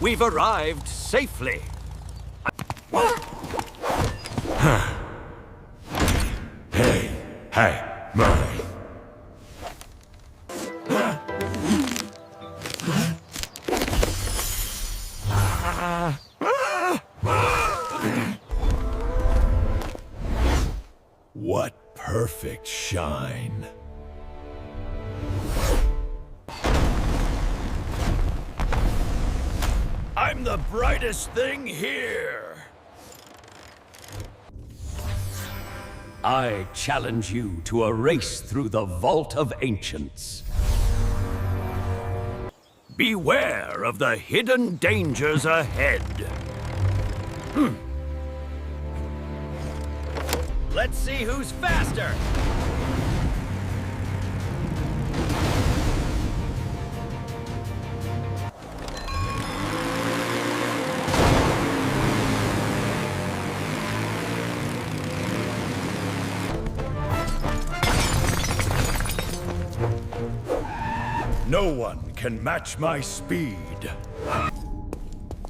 We've arrived safely. Hey, Murray. What perfect shine. I'm the brightest thing here. I challenge you to a race through the Vault of Ancients. Beware of the hidden dangers ahead. Let's see who's faster. No one can match my speed.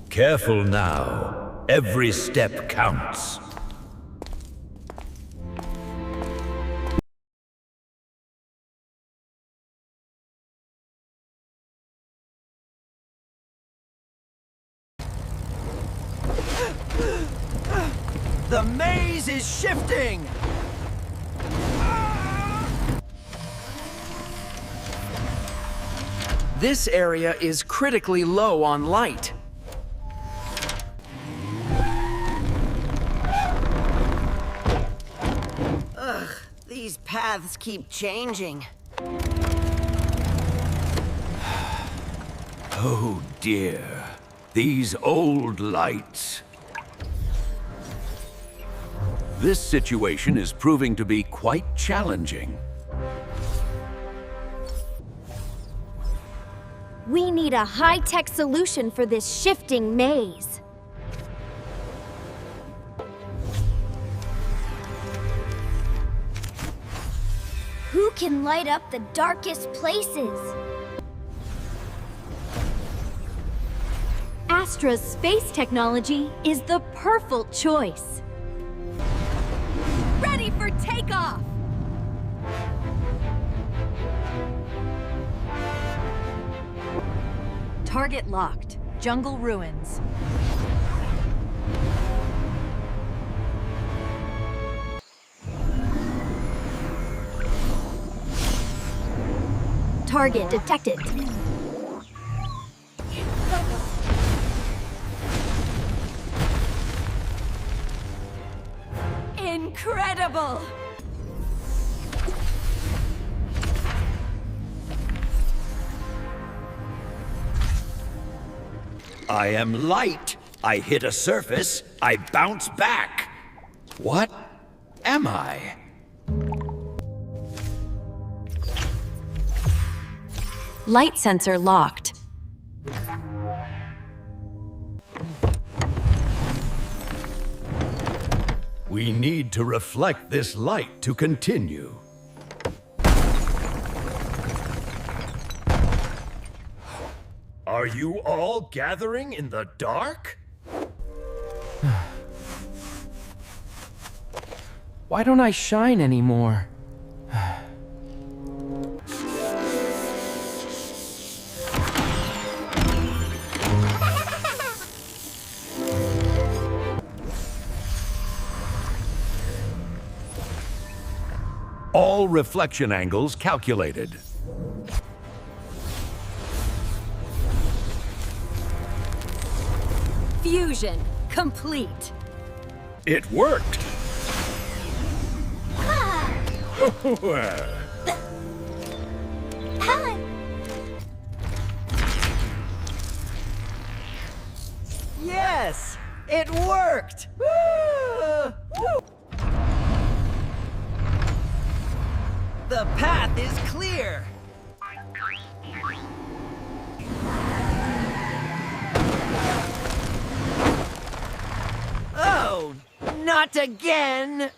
Careful now. Every step counts. The maze is shifting! This area is critically low on light. Ugh, these paths keep changing. Oh dear, these old lights. This situation is proving to be quite challenging. We need a high-tech solution for this shifting maze. Who can light up the darkest places? Astra's space technology is the perfect choice. Ready for takeoff! Target locked. Jungle ruins. Target detected. Incredible! I am light. I hit a surface, I bounce back. What am I? Light sensor locked. We need to reflect this light to continue. Are you all gathering in the dark? Why don't I shine anymore? All reflection angles calculated. Fusion complete. It worked! Well, Yes! It worked! Woo! Woo! The path is clear! Oh, not again!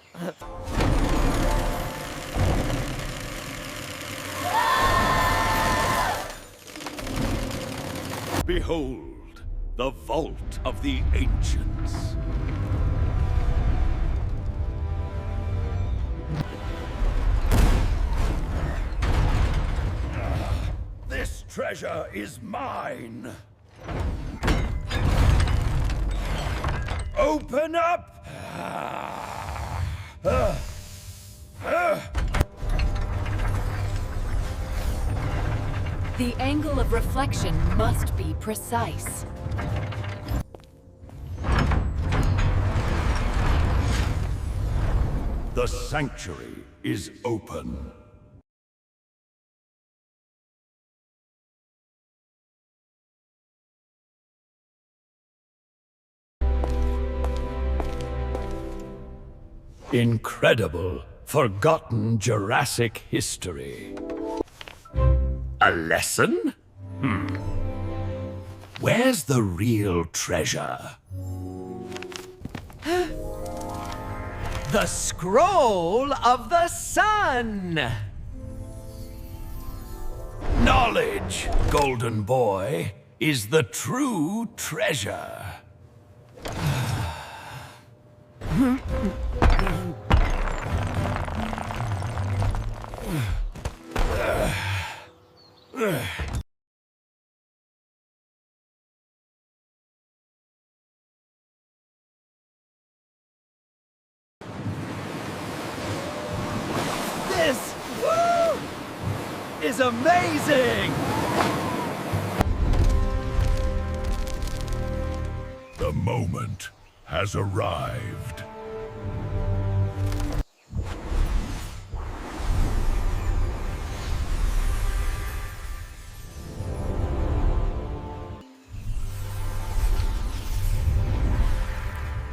behold, The vault of the ancients. This treasure is mine. Open up! The angle of reflection must be precise. The sanctuary is open. Incredible, forgotten Jurassic history. A lesson? Where's the real treasure? The Scroll of the Sun! Knowledge, golden boy, is the true treasure. This is amazing! The moment has arrived.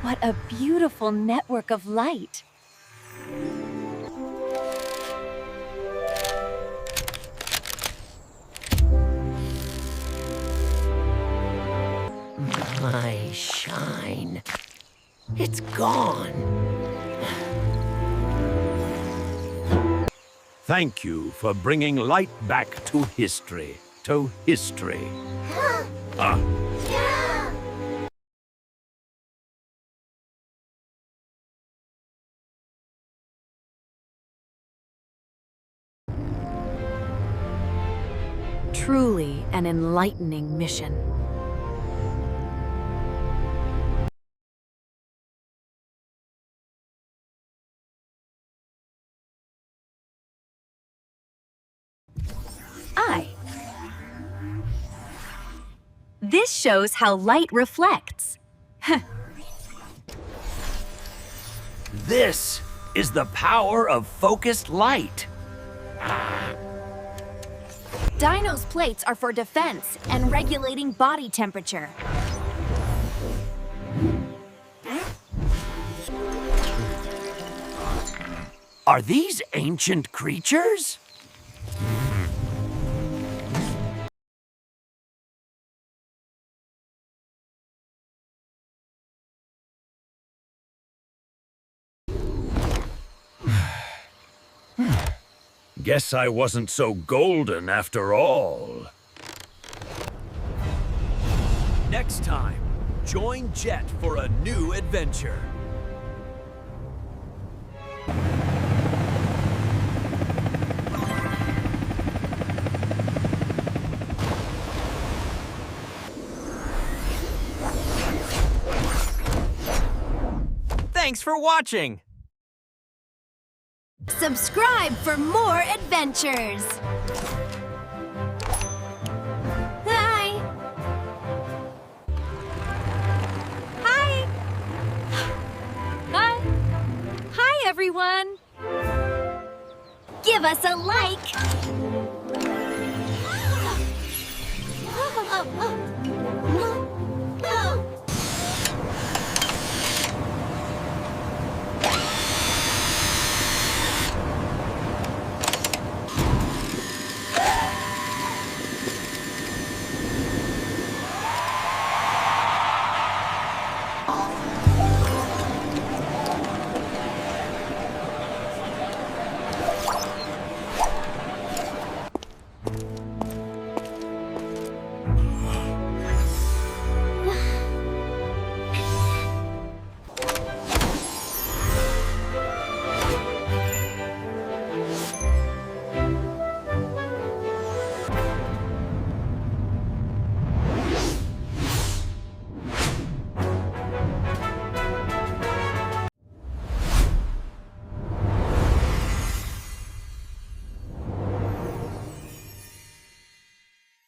What a beautiful network of light. My shine. It's gone. Thank you for bringing light back to history. Truly an enlightening mission. This shows how light reflects. This is the power of focused light. Dino's plates are for defense and regulating body temperature. Are these ancient creatures? Guess I wasn't so golden after all. Next time, join Jet for a new adventure. Thanks for watching! Subscribe for more adventures! Hi! Hi! Hi! Hi, everyone! Give us a like!